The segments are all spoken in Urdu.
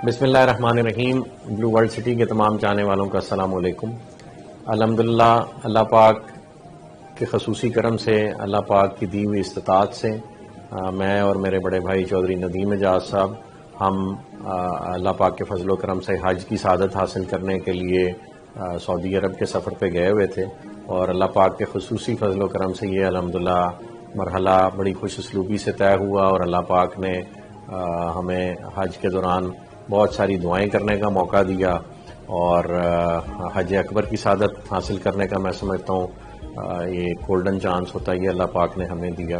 بسم اللہ الرحمن الرحیم۔ بلو ورلڈ سٹی کے تمام چاہنے والوں کا السلام علیکم۔ الحمدللہ اللہ پاک کے خصوصی کرم سے، اللہ پاک کی دی ہوئی استطاعت سے میں اور میرے بڑے بھائی چودھری ندیم اعجاز صاحب ہم اللہ پاک کے فضل و کرم سے حج کی سعادت حاصل کرنے کے لیے سعودی عرب کے سفر پہ گئے ہوئے تھے، اور اللہ پاک کے خصوصی فضل و کرم سے یہ الحمدللہ مرحلہ بڑی خوش اسلوبی سے طے ہوا، اور اللہ پاک نے ہمیں حج کے دوران بہت ساری دعائیں کرنے کا موقع دیا، اور حج اکبر کی سعادت حاصل کرنے کا میں سمجھتا ہوں یہ گولڈن چانس ہوتا ہے، یہ اللہ پاک نے ہمیں دیا۔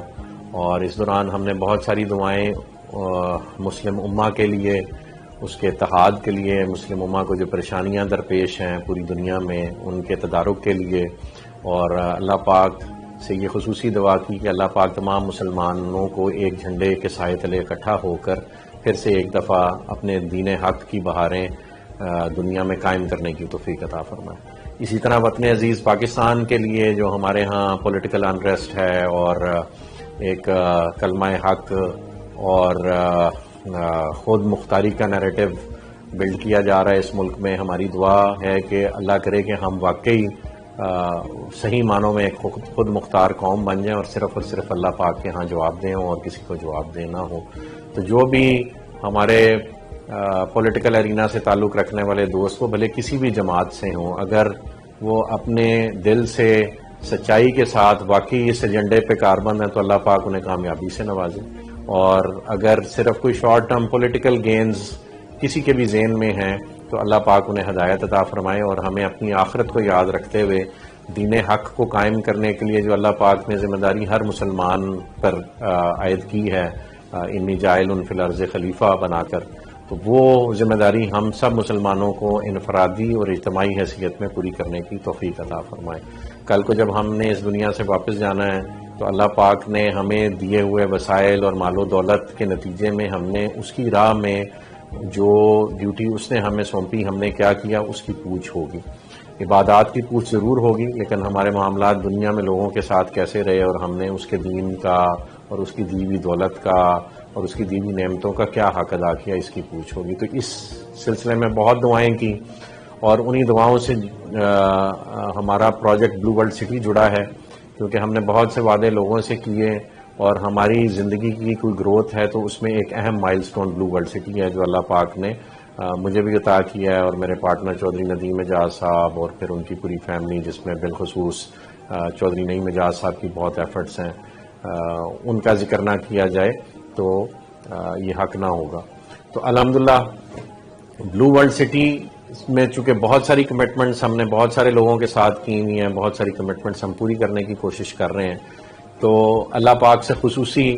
اور اس دوران ہم نے بہت ساری دعائیں مسلم امہ کے لیے، اس کے اتحاد کے لیے، مسلم امہ کو جو پریشانیاں درپیش ہیں پوری دنیا میں ان کے تدارک کے لیے، اور اللہ پاک سے یہ خصوصی دعا کی کہ اللہ پاک تمام مسلمانوں کو ایک جھنڈے کے سائے تلے اکٹھا ہو کر پھر سے ایک دفعہ اپنے دین حق کی بہاریں دنیا میں قائم کرنے کی توفیق عطا فرمائے۔ اسی طرح وطن عزیز پاکستان کے لیے جو ہمارے ہاں پولیٹیکل انریسٹ ہے اور ایک کلمہ حق اور خود مختاری کا نیریٹو بلڈ کیا جا رہا ہے اس ملک میں، ہماری دعا ہے کہ اللہ کرے کہ ہم واقعی صحیح معنوں میں ایک خود مختار قوم بن جائیں اور صرف اللہ پاک کے ہاں جواب دیں اور کسی کو جواب دینا ہو۔ تو جو بھی ہمارے پولیٹیکل ارینا سے تعلق رکھنے والے دوست وہ بھلے کسی بھی جماعت سے ہوں، اگر وہ اپنے دل سے سچائی کے ساتھ واقعی اس ایجنڈے پہ کاربند ہیں تو اللہ پاک انہیں کامیابی سے نوازے، اور اگر صرف کوئی شارٹ ٹرم پولیٹیکل گینز کسی کے بھی ذہن میں ہیں تو اللہ پاک انہیں ہدایت عطا فرمائے، اور ہمیں اپنی آخرت کو یاد رکھتے ہوئے دین حق کو قائم کرنے کے لیے جو اللہ پاک نے ذمہ داری ہر مسلمان پر عائد کی ہے، انی جاعل فی الارض خلیفہ بنا کر، تو وہ ذمہ داری ہم سب مسلمانوں کو انفرادی اور اجتماعی حیثیت میں پوری کرنے کی توفیق عطا فرمائے۔ کل کو جب ہم نے اس دنیا سے واپس جانا ہے تو اللہ پاک نے ہمیں دیے ہوئے وسائل اور مال و دولت کے نتیجے میں ہم نے اس کی راہ میں جو ڈیوٹی اس نے ہمیں سونپی ہم نے کیا کیا، اس کی پوچھ ہوگی۔ عبادات کی پوچھ ضرور ہوگی، لیکن ہمارے معاملات دنیا میں لوگوں کے ساتھ کیسے رہے اور ہم نے اس کے دین کا اور اس کی دی ہوئی دولت کا اور اس کی دی ہوئی نعمتوں کا کیا حق ادا کیا، اس کی پوچھ ہوگی۔ تو اس سلسلے میں بہت دعائیں کی، اور انہی دعاؤں سے ہمارا پروجیکٹ بلو ورلڈ سٹی جڑا ہے، کیونکہ ہم نے بہت سے وعدے لوگوں سے کیے، اور ہماری زندگی کی کوئی گروتھ ہے تو اس میں ایک اہم مائل سٹون بلو ورلڈ سٹی ہے جو اللہ پاک نے مجھے بھی عطا کیا ہے، اور میرے پارٹنر چودھری ندیم اعجاز صاحب اور پھر ان کی پوری فیملی، جس میں بالخصوص چودھری نعیم اعجاز صاحب کی بہت ایفرٹس ہیں، ان کا ذکر نہ کیا جائے تو یہ حق نہ ہوگا۔ تو الحمدللہ بلو ورلڈ سٹی میں چونکہ بہت ساری کمٹمنٹس ہم نے بہت سارے لوگوں کے ساتھ کی ہوئی ہیں، بہت ساری کمٹمنٹس ہم پوری کرنے کی کوشش کر رہے ہیں، تو اللہ پاک سے خصوصی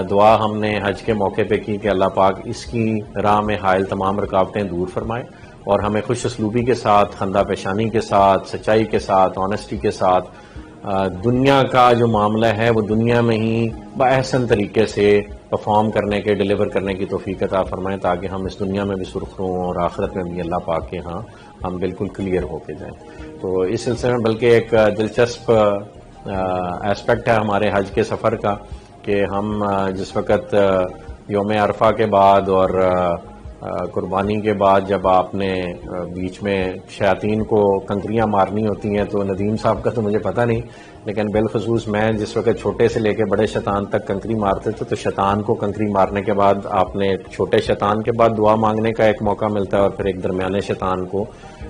دعا ہم نے حج کے موقع پہ کی کہ اللہ پاک اس کی راہ میں حائل تمام رکاوٹیں دور فرمائے، اور ہمیں خوش اسلوبی کے ساتھ، خندہ پیشانی کے ساتھ، سچائی کے ساتھ، آنیسٹی کے ساتھ دنیا کا جو معاملہ ہے وہ دنیا میں ہی بأحسن طریقے سے پرفارم کرنے کے، ڈیلیور کرنے کی توفیق عطا فرمائیں، تاکہ ہم اس دنیا میں بھی سرخرو ہوں اور آخرت میں بھی اللہ پاک کے ہاں ہم بالکل کلیئر ہو کے جائیں۔ تو اس سلسلے میں بلکہ ایک دلچسپ ایسپیکٹ ہے ہمارے حج کے سفر کا کہ ہم جس وقت یوم عرفہ کے بعد اور قربانی کے بعد جب آپ نے بیچ میں شیاطین کو کنکریاں مارنی ہوتی ہیں، تو ندیم صاحب کا تو مجھے پتہ نہیں، لیکن بالخصوص میں جس وقت چھوٹے سے لے کے بڑے شیطان تک کنکری مارتے تھے، تو شیطان کو کنکری مارنے کے بعد آپ نے چھوٹے شیطان کے بعد دعا مانگنے کا ایک موقع ملتا ہے، اور پھر ایک درمیانے شیطان کو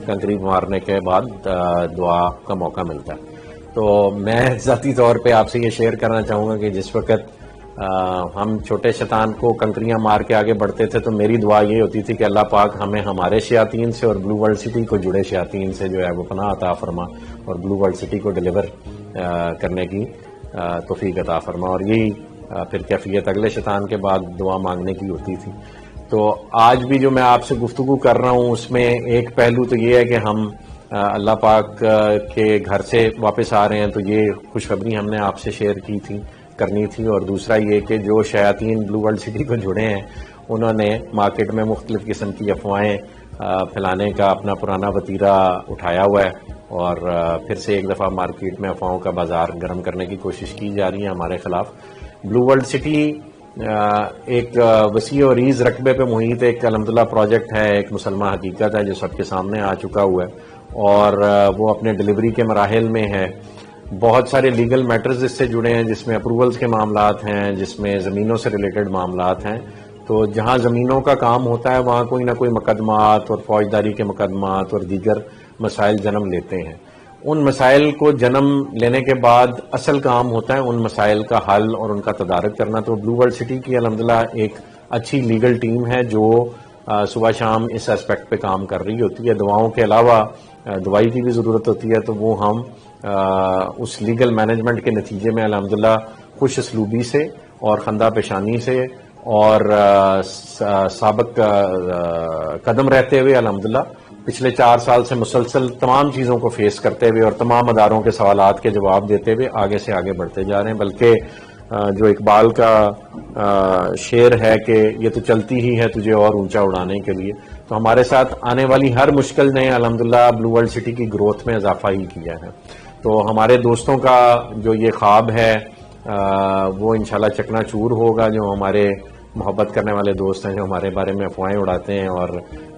کنکری مارنے کے بعد دعا کا موقع ملتا ہے۔ تو میں ذاتی طور پہ آپ سے یہ شیئر کرنا چاہوں گا کہ جس وقت ہم چھوٹے شیطان کو کنکریاں مار کے آگے بڑھتے تھے تو میری دعا یہ ہوتی تھی کہ اللہ پاک ہمیں ہمارے شیاطین سے اور بلو ورلڈ سٹی کو جڑے شیاطین سے جو ہے وہ پناہ عطا فرما، اور بلو ورلڈ سٹی کو ڈیلیور کرنے کی توفیق عطا فرما، اور یہی پھر کیفیت اگلے شیطان کے بعد دعا مانگنے کی ہوتی تھی۔ تو آج بھی جو میں آپ سے گفتگو کر رہا ہوں اس میں ایک پہلو تو یہ ہے کہ ہم اللہ پاک کے گھر سے واپس آ رہے ہیں، تو یہ خوشخبری ہم نے آپ سے شیئر کرنی تھی، اور دوسرا یہ کہ جو شیاطین بلو ورلڈ سٹی کو جڑے ہیں انہوں نے مارکیٹ میں مختلف قسم کی افواہیں پھیلانے کا اپنا پرانا وتیرہ اٹھایا ہوا ہے، اور پھر سے ایک دفعہ مارکیٹ میں افواہوں کا بازار گرم کرنے کی کوشش کی جا رہی ہے ہمارے خلاف۔ بلو ورلڈ سٹی ایک وسیع و ریز رقبے پہ محیط ایک الحمدللہ پروجیکٹ ہے، ایک مسلمہ حقیقت ہے جو سب کے سامنے آ چکا ہوا ہے اور وہ اپنے ڈلیوری کے مراحل میں ہے. بہت سارے لیگل میٹرز اس سے جڑے ہیں، جس میں اپروولز کے معاملات ہیں، جس میں زمینوں سے ریلیٹڈ معاملات ہیں. تو جہاں زمینوں کا کام ہوتا ہے وہاں کوئی نہ کوئی مقدمات اور فوجداری کے مقدمات اور دیگر مسائل جنم لیتے ہیں. ان مسائل کو جنم لینے کے بعد اصل کام ہوتا ہے ان مسائل کا حل اور ان کا تدارک کرنا. تو بلو ورلڈ سٹی کی الحمدللہ ایک اچھی لیگل ٹیم ہے جو صبح شام اس اسپیکٹ پہ کام کر رہی ہوتی ہے. دعاؤں کے علاوہ دوائی کی بھی ضرورت ہوتی ہے، تو وہ ہم اس لیگل مینجمنٹ کے نتیجے میں الحمدللہ خوش اسلوبی سے اور خندہ پیشانی سے اور سابق قدم رہتے ہوئے الحمدللہ پچھلے 4 سال سے مسلسل تمام چیزوں کو فیس کرتے ہوئے اور تمام اداروں کے سوالات کے جواب دیتے ہوئے آگے سے آگے بڑھتے جا رہے ہیں. بلکہ جو اقبال کا شعر ہے کہ یہ تو چلتی ہی ہے تجھے اور اونچا اڑانے کے لیے، تو ہمارے ساتھ آنے والی ہر مشکل نے الحمدللہ بلو ورلڈ سٹی کی گروتھ میں اضافہ ہی کیا ہے. تو ہمارے دوستوں کا جو یہ خواب ہے وہ انشاءاللہ چکنا چور ہوگا. جو ہمارے محبت کرنے والے دوست ہیں، جو ہمارے بارے میں افواہیں اڑاتے ہیں، اور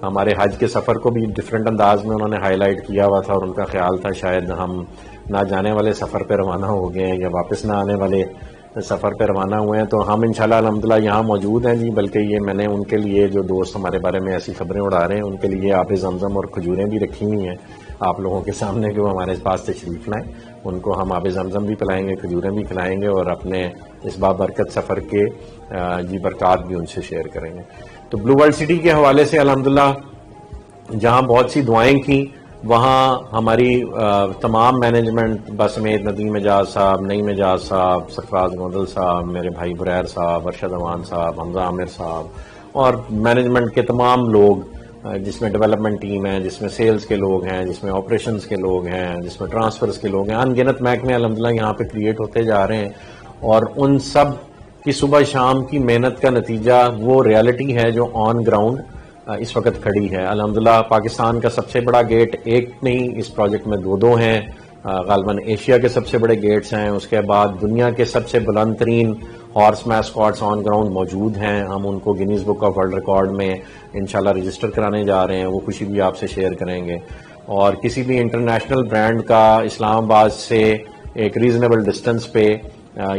ہمارے حج کے سفر کو بھی ڈفرینٹ انداز میں انہوں نے ہائی لائٹ کیا ہوا تھا اور ان کا خیال تھا شاید ہم نہ جانے والے سفر پہ روانہ ہو گئے ہیں یا واپس نہ آنے والے سفر پہ روانہ ہوئے ہیں. تو ہم انشاءاللہ الحمدللہ یہاں موجود ہیں جی. بلکہ یہ میں نے ان کے لیے جو دوست ہمارے بارے میں ایسی خبریں اڑا رہے ہیں ان کے لیے آب زمزم اور کھجوریں بھی رکھی ہوئی ہیں آپ لوگوں کے سامنے کہ وہ ہمارے پاس تشریف لائیں. ان کو ہم آب زمزم بھی پلائیں گے، کھجوریں بھی کھلائیں گے اور اپنے اس بابرکت سفر کے جی برکات بھی ان سے شیئر کریں گے. تو بلو ورلڈ سٹی کے حوالے سے الحمدللہ جہاں بہت سی دعائیں کی وہاں ہماری تمام مینجمنٹ بسمیت ندیم اعجاز صاحب، نعیم اعجاز صاحب، سرفراز گوندل صاحب، میرے بھائی بریر صاحب، ارشد امان صاحب، حمزہ عامر صاحب اور مینجمنٹ کے تمام لوگ، جس میں ڈیولپمنٹ ٹیم ہے، جس میں سیلز کے لوگ ہیں، جس میں آپریشنز کے لوگ ہیں، جس میں ٹرانسفرز کے لوگ ہیں، ان گنت محکمے الحمدللہ یہاں پہ کریٹ ہوتے جا رہے ہیں. اور ان سب کی صبح شام کی محنت کا نتیجہ وہ ریالٹی ہے جو آن گراؤنڈ اس وقت کھڑی ہے. الحمدللہ پاکستان کا سب سے بڑا گیٹ ایک نہیں، اس پروجیکٹ میں 2 ہیں. غالباً ایشیا کے سب سے بڑے گیٹس ہیں. اس کے بعد دنیا کے سب سے بلند ترین ہارس میسکاٹس آن گراؤنڈ موجود ہیں. ہم ان کو Guinness book of world record میں انشاءاللہ رجسٹر کرانے جا رہے ہیں. وہ خوشی بھی آپ سے شیئر کریں گے. اور کسی بھی انٹرنیشنل برانڈ کا اسلام آباد سے ایک ریزنیبل ڈسٹنس پہ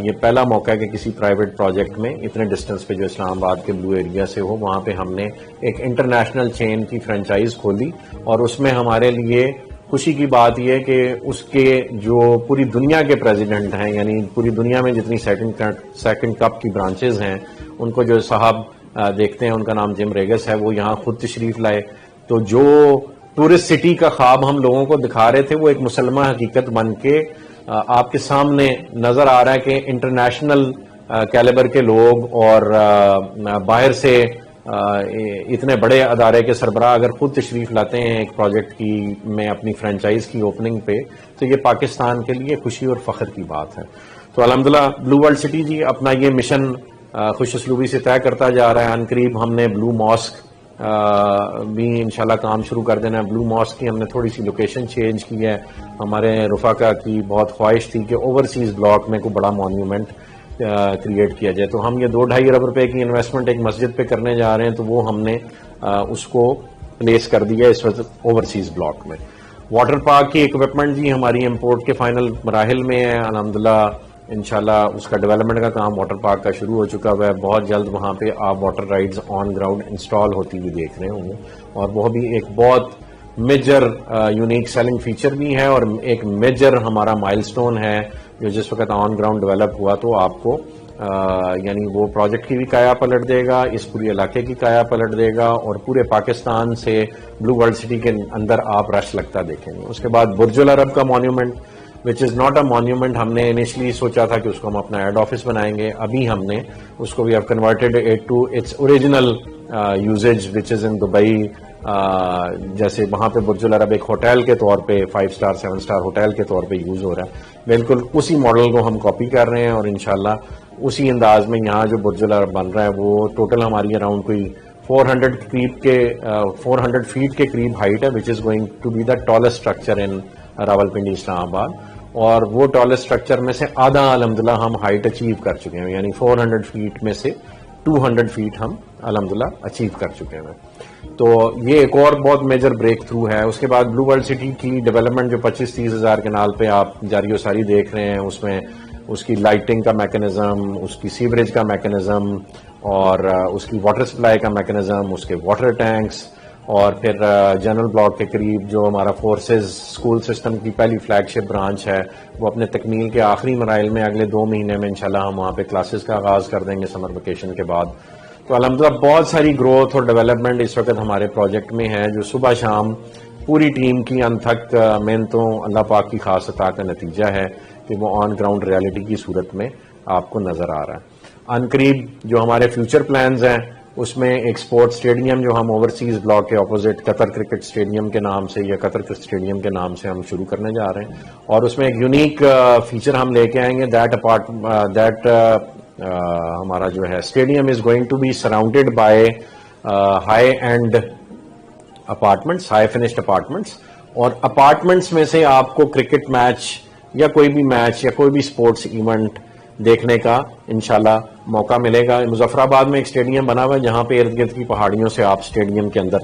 یہ پہلا موقع ہے کہ کسی پرائیویٹ پروجیکٹ میں اتنے ڈسٹنس پہ جو اسلام آباد کے بلو ایریا سے ہو وہاں پہ ہم نے ایک انٹرنیشنل چین کی فرنچائز کھولی. اور اس میں ہمارے لیے خوشی کی بات یہ کہ اس کے جو پوری دنیا کے پریزیڈنٹ ہیں، یعنی پوری دنیا میں جتنی سیکنڈ کپ کی برانچز ہیں ان کو جو صاحب دیکھتے ہیں، ان کا نام جم ریگس ہے، وہ یہاں خود تشریف لائے. تو جو ٹورسٹ سٹی کا خواب ہم لوگوں کو دکھا رہے تھے وہ ایک مسلمہ حقیقت بن کے آپ کے سامنے نظر آ رہا ہے کہ انٹرنیشنل کیلیبر کے لوگ اور باہر سے اتنے بڑے ادارے کے سربراہ اگر خود تشریف لاتے ہیں ایک پروجیکٹ کی میں اپنی فرنچائز کی اوپننگ پہ، تو یہ پاکستان کے لیے خوشی اور فخر کی بات ہے. تو الحمدللہ بلو ورلڈ سٹی جی اپنا یہ مشن خوش اسلوبی سے طے کرتا جا رہا ہے. ان قریب ہم نے بلو ماسک بھی انشاءاللہ کام شروع کر دینا ہے. بلو ماسک کی ہم نے تھوڑی سی لوکیشن چینج کی ہے. ہمارے رفقا کی بہت خواہش تھی کہ اوورسیز بلاک میں کوئی بڑا مونیومنٹ کریٹ کیا جائے. تو ہم یہ 2-2.5 ارب روپے کی انویسٹمنٹ ایک مسجد پہ کرنے جا رہے ہیں، تو وہ ہم نے اس کو پلیس کر دیا اس وقت اوورسیز بلاک میں. واٹر پارک کی اکوپمنٹ جی ہماری امپورٹ کے فائنل مراحل میں ہے. الحمدللہ انشاءاللہ اس کا ڈیولپمنٹ کا کام واٹر پارک کا شروع ہو چکا ہوا ہے. بہت جلد وہاں پہ آپ water rides on ground install ہوتی ہوئی دیکھ رہے ہوں گے، اور وہ بھی ایک بہت میجر یونیک سیلنگ فیچر بھی ہے اور ایک میجر ہمارا مائل سٹون ہے جو جس وقت آن گراؤنڈ ڈیولپ ہوا تو آپ کو یعنی وہ پروجیکٹ کی بھی کایا پلٹ دے گا، اس پورے علاقے کی کایا پلٹ دے گا، اور پورے پاکستان سے بلو ورلڈ سٹی کے اندر آپ رش لگتا دیکھیں گے. اس کے بعد برج العرب کا مونیومنٹ وچ از ناٹ اے مونیومنٹ، ہم نے انیشلی سوچا تھا کہ اس کو ہم اپنا ہیڈ آفس بنائیں گے. ابھی ہم نے اس کو we have converted it to its original usage which is in Dubai. جیسے وہاں پہ برج العرب ایک ہوٹل کے طور پہ 5 اسٹار 7 اسٹار ہوٹل کے طور پہ یوز ہو رہا ہے. بالکل اسی ماڈل کو ہم کاپی کر رہے ہیں اور انشاءاللہ اسی انداز میں یہاں جو برج العرب بن رہا ہے وہ ٹوٹل ہماری اراؤنڈ کوئی 400 فیٹ کے قریب ہائٹ ہے، which is going to be the tallest structure in Rawalpindi Islamabad. اور وہ ٹالسٹ اسٹرکچر میں سے آدھا الحمدللہ ہم ہائٹ اچیو کر چکے ہیں, یعنی 400 فیٹ میں سے 200 فیٹ ہم الحمدللہ اچیو کر چکے ہیں. تو یہ ایک اور بہت میجر بریک تھرو ہے. اس کے بعد بلو ورلڈ سٹی کی ڈیولپمنٹ جو 25-30 ہزار کنال پہ آپ جاری و ساری دیکھ رہے ہیں, اس میں اس کی لائٹنگ کا میکانزم, اس کی سیوریج کا میکانزم, اور اس کی واٹر سپلائی کا میکانزم, اس کے واٹر ٹینکس, اور پھر جنرل بلاک کے قریب جو ہمارا فورسز اسکول سسٹم کی پہلی فلیگ شپ برانچ ہے, وہ اپنے تکمیل کے آخری مراحل میں اگلے 2 مہینے میں انشاءاللہ ہم وہاں پہ کلاسز کا آغاز کر دیں گے سمر ویکیشن کے بعد. تو الحمدللہ بہت ساری گروتھ اور ڈیولپمنٹ اس وقت ہمارے پروجیکٹ میں ہے, جو صبح شام پوری ٹیم کی انتھک محنتوں اللہ پاک کی خاص عطا کا نتیجہ ہے کہ وہ آن گراؤنڈ ریالٹی کی صورت میں آپ کو نظر آ رہا ہے. ان قریب جو ہمارے فیوچر پلانز ہیں اس میں ایک سپورٹ اسٹیڈیم جو ہم اوورسیز بلاک کے اپوزٹ قطر کرکٹ اسٹیڈیم کے نام سے یا قطر کرکٹ اسٹیڈیم کے نام سے ہم شروع کرنے جا رہے ہیں, اور اس میں ایک یونیک فیچر ہم لے کے آئیں گے. دیٹ ہمارا جو ہے stadium is going to be surrounded by high end apartments, high finished apartments, اور اپارٹمنٹس میں سے آپ کو کرکٹ میچ یا کوئی بھی میچ یا کوئی بھی اسپورٹس ایونٹ دیکھنے کا انشاءاللہ موقع ملے گا. مظفر آباد میں ایک اسٹیڈیم بنا ہوا ہے جہاں پہ ارد گرد کی پہاڑیوں سے آپ اسٹیڈیم کے اندر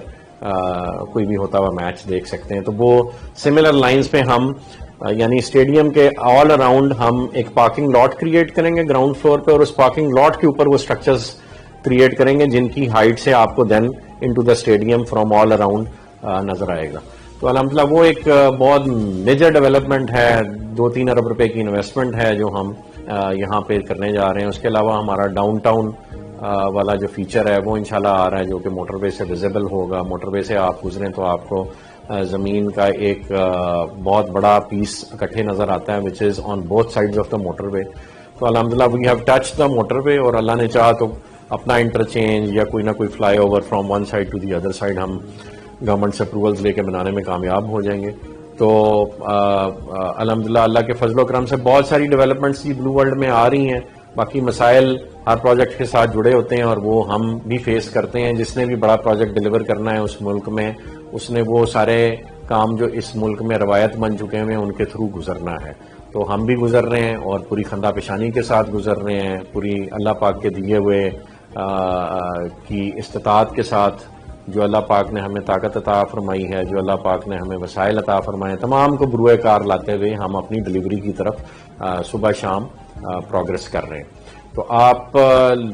کوئی بھی ہوتا ہوا میچ دیکھ سکتے ہیں. تو وہ سملر لائنز پہ ہم یعنی اسٹیڈیم کے آل اراؤنڈ ہم ایک پارکنگ لاٹ کریٹ کریں گے گراؤنڈ فلور پہ, اور اس پارکنگ لاٹ کے اوپر وہ اسٹرکچرز کریٹ کریں گے جن کی ہائٹ سے آپ کو then into the stadium from all around نظر آئے گا. تو الحمدللہ وہ ایک بہت میجر ڈیولپمنٹ ہے, 2-3 ارب روپے کی انویسٹمنٹ ہے جو ہم یہاں پہ کرنے جا رہے ہیں. اس کے علاوہ ہمارا ڈاؤن ٹاؤن والا جو فیچر ہے وہ انشاءاللہ آ رہا ہے, جو کہ موٹر وے سے ویزیبل ہوگا. موٹر وے سے آپ گزریں تو آپ کو زمین کا ایک بہت بڑا پیس اکٹھے نظر آتا ہے, which is on both sides of the motorway. تو الحمدللہ we have touch the motorway, اور اللہ نے چاہا تو اپنا انٹرچینج یا کوئی نہ کوئی flyover from one side to the other side ہم گورنمنٹ سے اپروولز لے کے بنانے میں کامیاب ہو جائیں گے. تو الحمدللہ اللہ کے فضل و کرم سے بہت ساری ڈیولپمنٹس کی بلو ورلڈ میں آ رہی ہیں. باقی مسائل ہر پروجیکٹ کے ساتھ جڑے ہوتے ہیں اور وہ ہم بھی فیس کرتے ہیں. جس نے بھی بڑا پروجیکٹ ڈیلیور کرنا ہے اس ملک میں, اس نے وہ سارے کام جو اس ملک میں روایت بن چکے ہیں ان کے تھرو گزرنا ہے. تو ہم بھی گزر رہے ہیں اور پوری خندہ پیشانی کے ساتھ گزر رہے ہیں, پوری اللہ پاک کے دیے ہوئے کی استطاعت کے ساتھ. جو اللہ پاک نے ہمیں طاقت عطا فرمائی ہے, جو اللہ پاک نے ہمیں وسائل عطا فرمائے, تمام کو بروئے کار لاتے ہوئے ہم اپنی ڈلیوری کی طرف صبح شام پروگرس کر رہے ہیں. تو آپ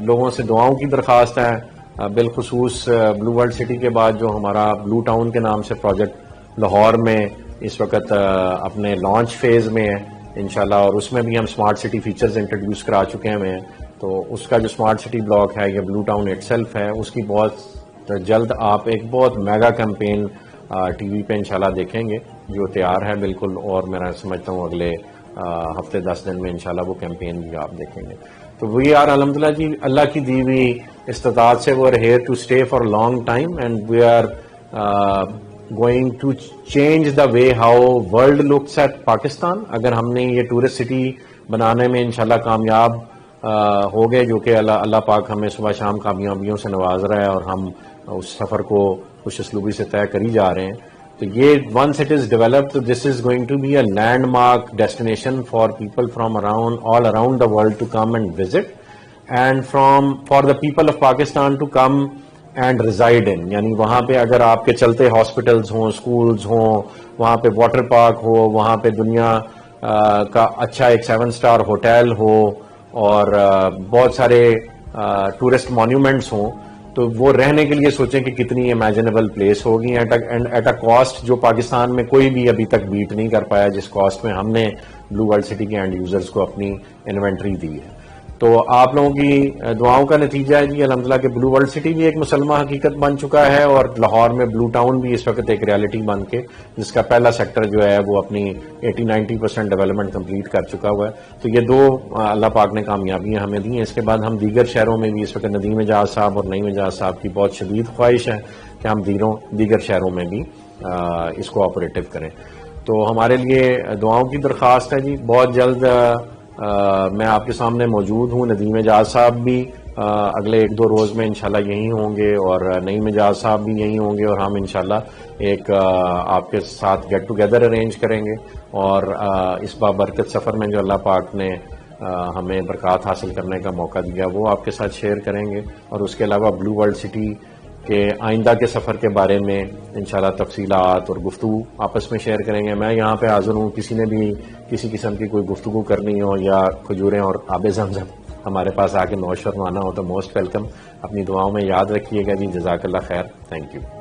لوگوں سے دعاؤں کی درخواست ہے, بالخصوص بلو ورلڈ سٹی کے بعد جو ہمارا بلو ٹاؤن کے نام سے پروجیکٹ لاہور میں اس وقت اپنے لانچ فیز میں ہے انشاءاللہ, اور اس میں بھی ہم اسمارٹ سٹی فیچرز انٹروڈیوس کرا چکے ہیں. تو اس کا جو اسمارٹ سٹی بلاک ہے یا بلو ٹاؤن اٹ سیلف ہے, اس کی بہت جلد آپ ایک بہت میگا کیمپین ٹی وی پہ انشاءاللہ دیکھیں گے جو تیار ہے بالکل, اور میں سمجھتا ہوں اگلے ہفتے 10 دن میں انشاءاللہ وہ کیمپین بھی آپ دیکھیں گے. تو وی آر الحمدللہ جی اللہ کی دی ہوئی استطاعت سے we are here to stay for long time, and we are going to change the way how world looks at Pakistan. اگر ہم نے یہ ٹورسٹ سٹی بنانے میں انشاءاللہ کامیاب ہو گئے, جو کہ اللہ پاک ہمیں صبح شام کامیابیوں سے نواز رہا ہے اور ہم اس سفر کو خوش اسلوبی سے طے کری جا رہے ہیں, تو یہ once it is developed this is going to be a landmark destination for people from all around the world to come and visit, and for the people of Pakistan to come and reside in. یعنی وہاں پہ اگر آپ کے چلتے ہاسپٹلز ہوں, اسکولز ہوں, وہاں پہ واٹر پارک ہو, وہاں پہ دنیا کا اچھا ایک 7 اسٹار ہوٹل ہو, اور بہت سارے ٹورسٹ مانیومنٹس ہوں, تو وہ رہنے کے لیے سوچیں کہ کتنی امیجنیبل پلیس ہوگی ایٹ اے کاسٹ جو پاکستان میں کوئی بھی ابھی تک بیٹ نہیں کر پایا, جس کاسٹ میں ہم نے بلو ورلڈ سٹی کے اینڈ یوزرز کو اپنی انوینٹری دی ہے. تو آپ لوگوں کی دعاؤں کا نتیجہ ہے جی الحمدللہ کہ بلو ورلڈ سٹی بھی ایک مسلمہ حقیقت بن چکا ہے, اور لاہور میں بلو ٹاؤن بھی اس وقت ایک ریالٹی بن کے, جس کا پہلا سیکٹر جو ہے وہ اپنی 80-90% ڈیولپمنٹ کمپلیٹ کر چکا ہوا ہے. تو یہ 2 اللہ پاک نے کامیابیاں ہمیں دی ہیں. اس کے بعد ہم دیگر شہروں میں بھی, اس وقت ندیم اعجاز صاحب اور نعیم اعجاز صاحب کی بہت شدید خواہش ہے کہ ہم دیگر شہروں میں بھی اس کو آپریٹو کریں. تو ہمارے لیے دعاؤں کی درخواست ہے جی. بہت جلد میں آپ کے سامنے موجود ہوں. ندیم اعجاز صاحب بھی اگلے 1-2 روز میں انشاءاللہ یہیں ہوں گے، اور نئی مجاز صاحب بھی یہیں ہوں گے، اور ہم انشاءاللہ ایک آپ کے ساتھ گیٹ ٹوگیدر ارینج کریں گے، اور اس بابرکت سفر میں جو اللہ پاک نے ہمیں برکات حاصل کرنے کا موقع دیا وہ آپ کے ساتھ شیئر کریں گے، اور اس کے علاوہ بلو ورلڈ سٹی کے آئندہ کے سفر کے بارے میں انشاءاللہ تفصیلات اور گفتگو آپس میں شیئر کریں گے۔ میں یہاں پہ حاضر ہوں، کسی نے بھی کسی قسم کی کوئی گفتگو کرنی ہو یا کھجوریں اور آب زمزم ہمارے پاس آ کے نوش فرمانا ہو تو موسٹ ویلکم۔ اپنی دعاؤں میں یاد رکھیے گا جی۔ جزاک اللہ خیر، تھینک یو۔